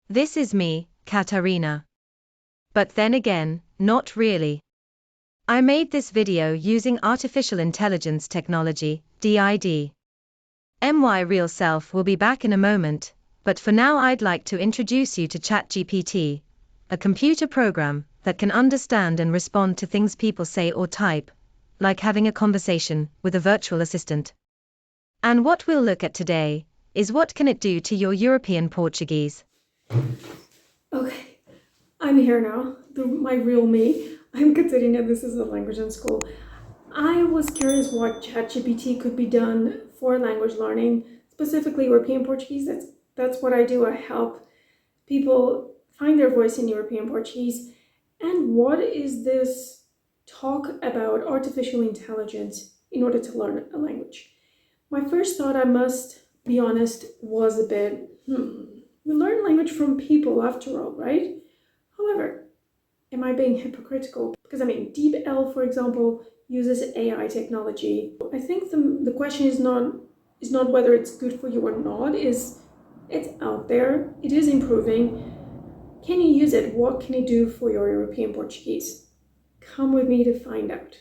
This is me, Katarina. But then again, not really. I made this video using artificial intelligence technology, DID. My real self will be back in a moment, but for now I'd like to introduce you to ChatGPT, a computer program that can understand and respond to things people say or type, like having a conversation with a virtual assistant. And what we'll look at today is what can it do to your European Portuguese. Okay, I'm here now, my real me. I'm Katarina, this is a language Unschool. I was curious what ChatGPT could be done for language learning, specifically European Portuguese. That's what I do. I help people find their voice in European Portuguese. And what is this talk about artificial intelligence in order to learn a language? My first thought, I must be honest, was a bit, we learn language from people after all, right? However, am I being hypocritical? Because DeepL, for example, uses AI technology. I think the question is not whether it's good for you or not, it's out there, it is improving. Can you use it? What can it do for your European Portuguese? Come with me to find out.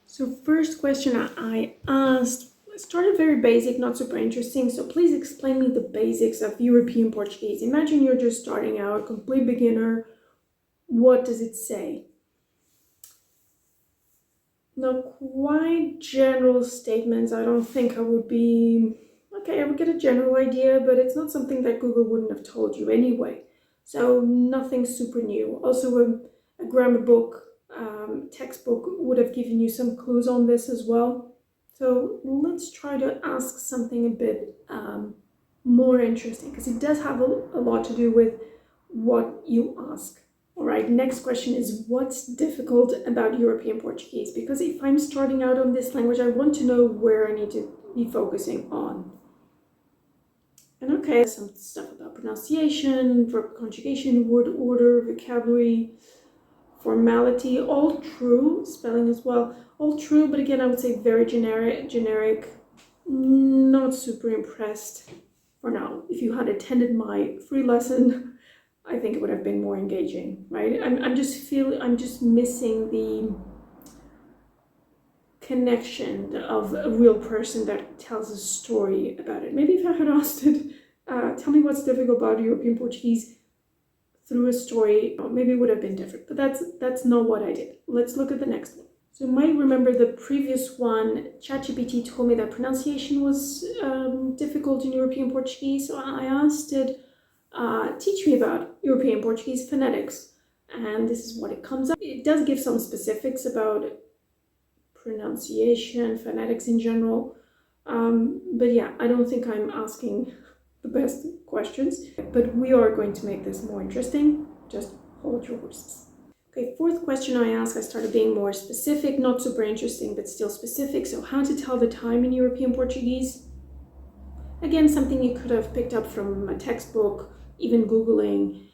So first question I asked started very basic, not super interesting. So please explain me the basics of European Portuguese. Imagine you're just starting out, complete beginner. What does it say? Now, quite general statements. I don't think I would be... Okay, I would get a general idea, but it's not something that Google wouldn't have told you anyway. So nothing super new. Also, a grammar book, textbook would have given you some clues on this as well. So let's try to ask something a bit more interesting, because it does have a lot to do with what you ask. All right, next question is, what's difficult about European Portuguese? Because if I'm starting out on this language, I want to know where I need to be focusing on. And okay, some stuff about pronunciation, verb conjugation, word order, vocabulary, formality, all true, spelling as well, all true, but again, I would say very generic, not super impressed for now. If you had attended my free lesson, I think it would have been more engaging, right? I'm just missing the connection of a real person that tells a story about it. Maybe if I had asked it, tell me what's difficult about European Portuguese through a story, maybe it would have been different, but that's not what I did. Let's look at the next one. So you might remember the previous one, ChatGPT told me that pronunciation was difficult in European Portuguese, so I asked it, teach me about European Portuguese phonetics, and this is what it comes up. It does give some specifics about pronunciation, phonetics in general, but yeah, I don't think I'm asking the best questions, but we are going to make this more interesting. Just hold your horses. Okay, fourth question I asked, I started being more specific, not super interesting, but still specific. So how to tell the time in European Portuguese? Again, something you could have picked up from a textbook, even Googling,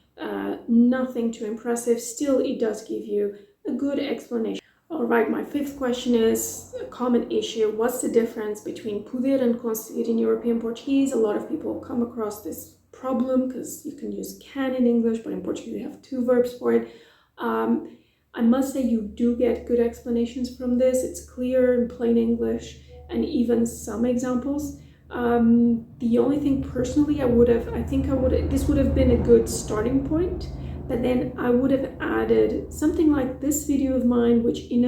nothing too impressive. Still, it does give you a good explanation. All right, my fifth question is a common issue. What's the difference between poder and conseguir in European Portuguese? A lot of people come across this problem because you can use can in English, but in Portuguese we have two verbs for it. I must say you do get good explanations from this. It's clear in plain English and even some examples. The only thing personally this would have been a good starting point. But then I would have added something like this video of mine, which in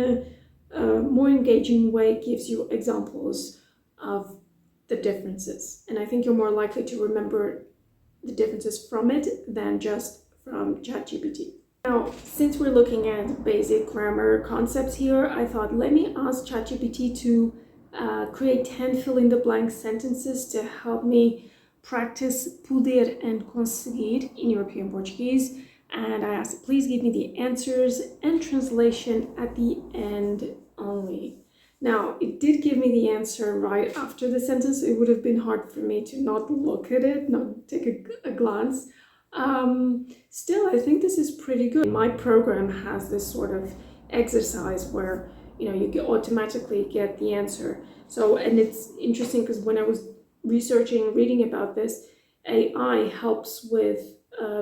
a more engaging way gives you examples of the differences. And I think you're more likely to remember the differences from it than just from ChatGPT. Now, since we're looking at basic grammar concepts here, I thought, let me ask ChatGPT to create 10 fill-in-the-blank sentences to help me practice poder and conseguir in European Portuguese. And I asked, please give me the answers and translation at the end only. Now, it did give me the answer right after the sentence. It would have been hard for me to not look at it, not take a glance. Still, I think this is pretty good. My program has this sort of exercise where, you automatically get the answer. So, and it's interesting because when I was reading about this, AI helps with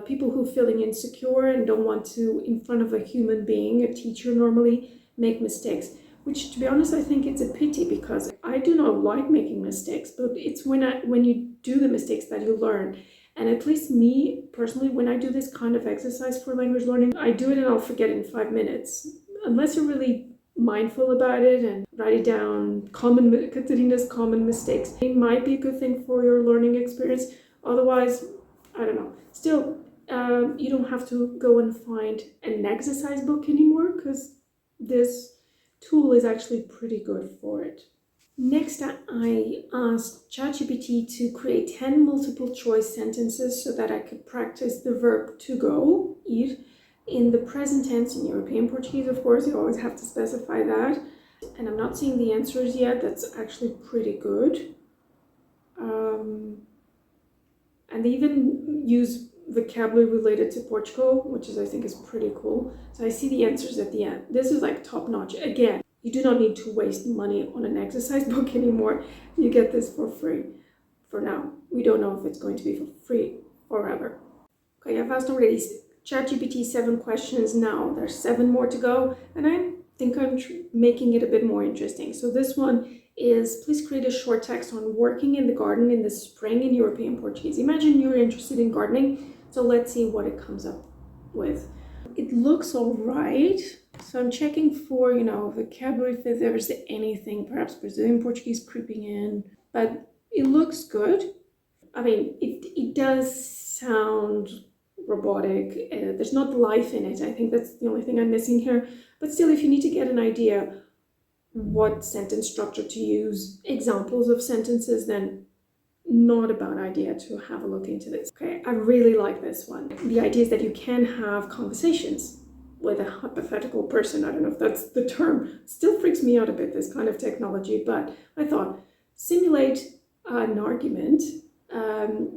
people who are feeling insecure and don't want to, in front of a human being, a teacher normally, make mistakes. Which, to be honest, I think it's a pity, because I do not like making mistakes, but it's when you do the mistakes that you learn. And at least me, personally, when I do this kind of exercise for language learning, I do it and I'll forget in 5 minutes. Unless you're really mindful about it and write it down, Katarina's common mistakes. It might be a good thing for your learning experience. Otherwise, I don't know. Still, you don't have to go and find an exercise book anymore, because this tool is actually pretty good for it. Next, I asked ChatGPT to create 10 multiple choice sentences so that I could practice the verb to go, ir, in the present tense in European Portuguese. Of course, you always have to specify that. And I'm not seeing the answers yet. That's actually pretty good. And they even use vocabulary related to Portugal, which I think is pretty cool. So I see the answers at the end. This is like top notch. Again, you do not need to waste money on an exercise book anymore. You get this for free for now. We don't know if it's going to be for free forever. Okay, I've asked already ChatGPT 7 questions now. There's 7 more to go, and I think I'm making it a bit more interesting. So this one is, please create a short text on working in the garden in the spring in European Portuguese. Imagine you're interested in gardening, so let's see what it comes up with. It looks all right. So I'm checking for, vocabulary, if there's anything, perhaps Brazilian Portuguese creeping in, but it looks good. I mean, it does sound robotic. There's not life in it. I think that's the only thing I'm missing here. But still, if you need to get an idea what sentence structure to use, examples of sentences, then not a bad idea to have a look into this. Okay, I really like this one. The idea is that you can have conversations with a hypothetical person. I don't know if that's the term. Still freaks me out a bit, this kind of technology, but I thought, simulate an argument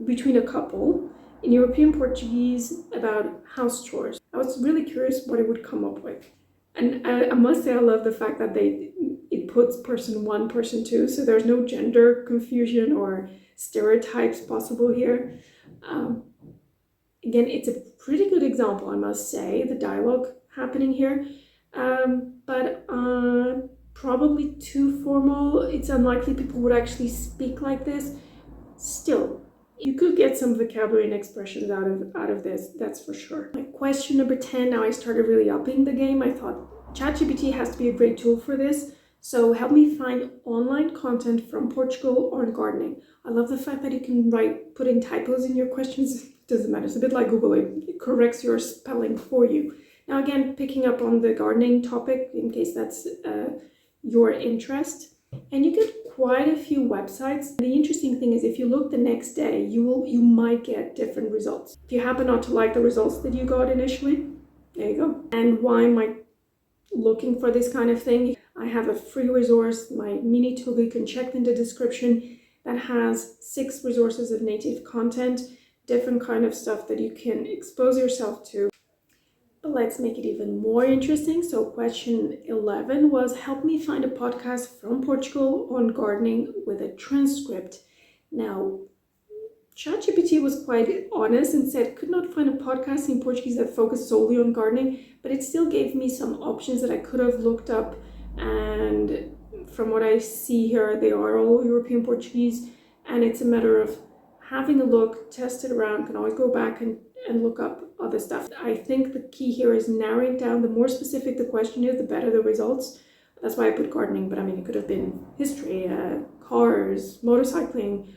between a couple in European Portuguese about house chores. I was really curious what it would come up with. And I must say I love the fact that it puts person 1, person 2, so there's no gender confusion or stereotypes possible here. Again, it's a pretty good example, I must say, the dialogue happening here, but probably too formal. It's unlikely people would actually speak like this. Still, you could get some vocabulary and expressions out of this, that's for sure. Like question number 10, now I started really upping the game. I thought ChatGPT has to be a great tool for this. So help me find online content from Portugal on gardening. I love the fact that you can put in typos in your questions. It doesn't matter, it's a bit like Google, it corrects your spelling for you. Now again, picking up on the gardening topic, in case that's your interest. And you get quite a few websites. The interesting thing is if you look the next day, you might get different results. If you happen not to like the results that you got initially, there you go. And why am I looking for this kind of thing? I have a free resource, my Mini-Tuga, you can check in the description, that has 6 resources of native content, different kind of stuff that you can expose yourself to. But let's make it even more interesting. So question 11 was, help me find a podcast from Portugal on gardening with a transcript. Now, ChatGPT was quite honest and said could not find a podcast in Portuguese that focused solely on gardening, but it still gave me some options that I could have looked up, and from what I see here, they are all European Portuguese, and it's a matter of having a look, test it around, can always go back and look up other stuff. I think the key here is narrowing down. The more specific the question is, the better the results. That's why I put gardening, but I mean, it could have been history, cars, motorcycling,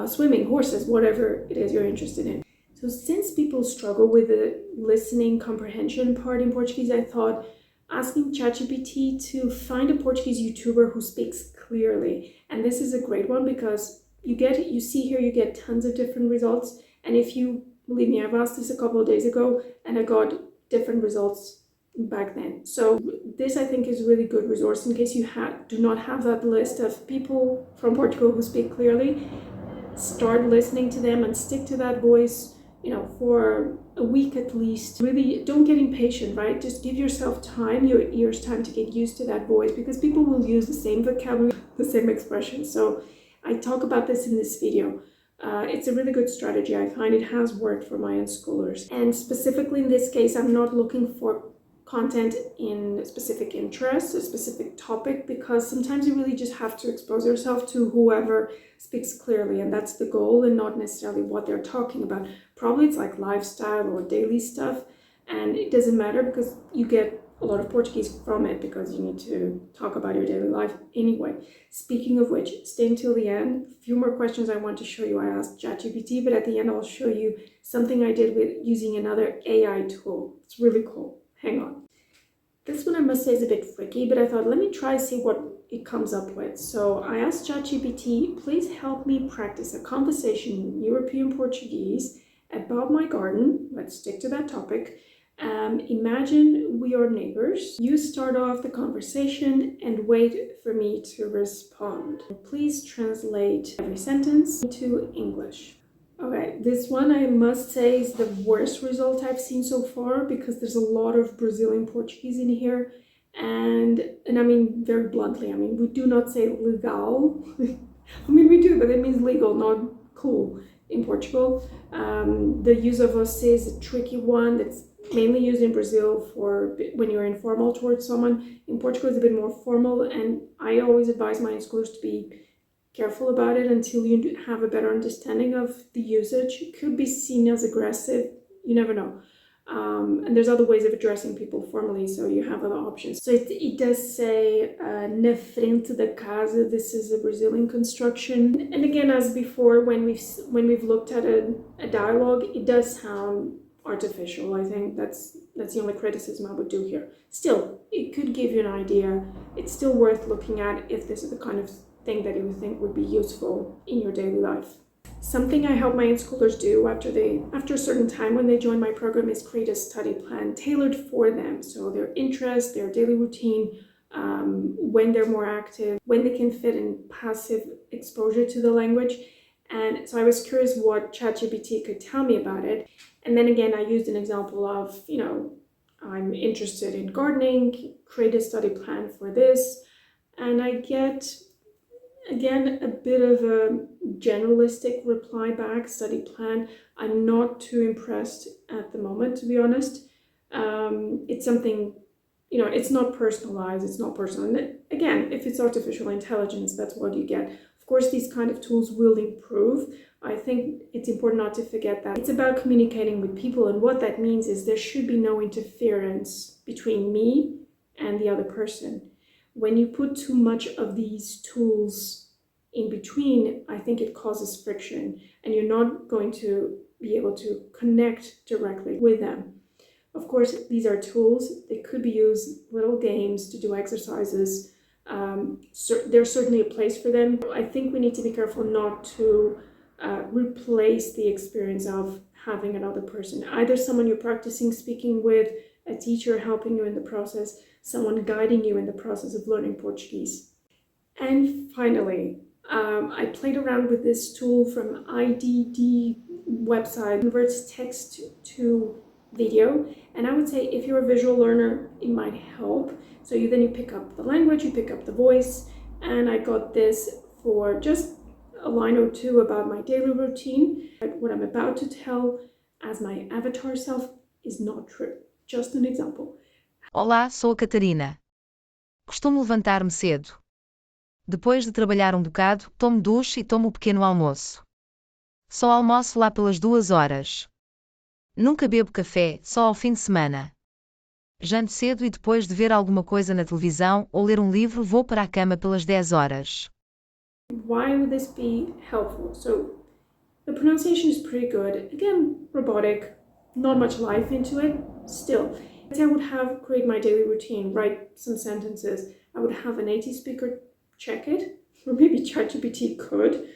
swimming, horses, whatever it is you're interested in. So since people struggle with the listening comprehension part in Portuguese, I thought asking ChatGPT to find a Portuguese YouTuber who speaks clearly. And this is a great one because you see here, you get tons of different results. And if you believe me, I've asked this a couple of days ago and I got different results back then. So this, I think, is a really good resource in case you do not have that list of people from Portugal who speak clearly. Start listening to them and stick to that voice, for a week at least. Really don't get impatient, right? Just give yourself time, your ears time to get used to that voice, because people will use the same vocabulary, the same expressions. So I talk about this in this video. It's a really good strategy. I find it has worked for my unschoolers. And specifically in this case, I'm not looking for content in specific interests, a specific topic, because sometimes you really just have to expose yourself to whoever speaks clearly, and that's the goal, and not necessarily what they're talking about. Probably it's like lifestyle or daily stuff, and it doesn't matter because you get a lot of Portuguese from it because you need to talk about your daily life anyway. Speaking of which, stay until the end. A few more questions I want to show you. I asked ChatGPT, but at the end I'll show you something I did with using another AI tool. It's really cool. Hang on. This one I must say is a bit tricky, but I thought let me try see what it comes up with. So I asked ChatGPT, please help me practice a conversation in European Portuguese about my garden. Let's stick to that topic. Imagine we are neighbors. You start off the conversation and wait for me to respond. Please translate every sentence into English. Okay, this one I must say is the worst result I've seen so far because there's a lot of Brazilian Portuguese in here. And I mean, very bluntly, I mean, we do not say legal. I mean, we do, but it means legal, not cool in Portugal. The use of você is a tricky one that's mainly used in Brazil for when you're informal towards someone. In Portugal, it's a bit more formal, and I always advise my schoolers to be careful about it until you have a better understanding of the usage. It could be seen as aggressive, you never know. And there's other ways of addressing people formally, so you have other options. So it does say na frente da casa. This is a Brazilian construction, and again, as before, when we've looked at a dialogue, it does sound artificial. I think that's the only criticism I would do here. Still, it could give you an idea. It's still worth looking at if this is the kind of thing that you would think would be useful in your daily life. Something I help my unschoolers do after a certain time when they join my program is create a study plan tailored for them. So their interests, their daily routine, when they're more active, when they can fit in passive exposure to the language. And so I was curious what ChatGPT could tell me about it. And then again, I used an example of, I'm interested in gardening, create a study plan for this. And I get, again, a bit of a generalistic reply back, study plan. I'm not too impressed at the moment, to be honest. It's something, it's not personalized, it's not personal. And again, if it's artificial intelligence, that's what you get. Of course, these kind of tools will improve. I think it's important not to forget that it's about communicating with people, and what that means is there should be no interference between me and the other person. When you put too much of these tools in between, I think it causes friction, and you're not going to be able to connect directly with them. Of course, these are tools. They could be used, little games to do exercises. There's certainly a place for them. I think we need to be careful not to replace the experience of having another person, either someone you're practicing speaking with, a teacher helping you in the process, someone guiding you in the process of learning Portuguese. And finally, I played around with this tool from IDD website, converts text to video, and I would say if you're a visual learner, it might help. So you pick up the language, you pick up the voice, and I got this for just a line or two about my daily routine. What I'm about to tell as my avatar self is not true. Just an example. Olá, sou a Catarina. Costumo levantar-me cedo. Depois de trabalhar bocado, tomo duche e tomo o pequeno almoço. Só almoço lá pelas 2 horas. Nunca bebo café, só ao fim de semana. Janto cedo e depois de ver alguma coisa na televisão ou ler livro vou para a cama pelas 10 horas. Why would this be helpful? So the pronunciation is pretty good. Again, robotic, not much life into it. Still, I would create my daily routine, write some sentences. I would have a native speaker check it, or maybe ChatGPT could,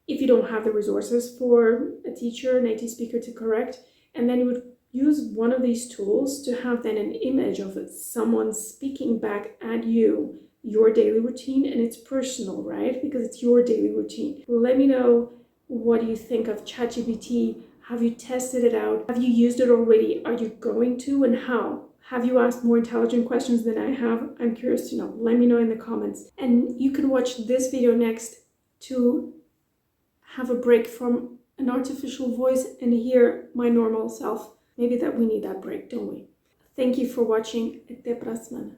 if you don't have the resources for a teacher, native speaker to correct. And then you would use one of these tools to have then an image of someone speaking back at you, your daily routine, and it's personal, right? Because it's your daily routine. Let me know what you think of ChatGPT. Have you tested it out? Have you used it already? Are you going to, and how? Have you asked more intelligent questions than I have? I'm curious to know. Let me know in the comments. And you can watch this video next to have a break from an artificial voice and hear my normal self. Maybe that we need that break, don't we? Thank you for watching. Até para a semana.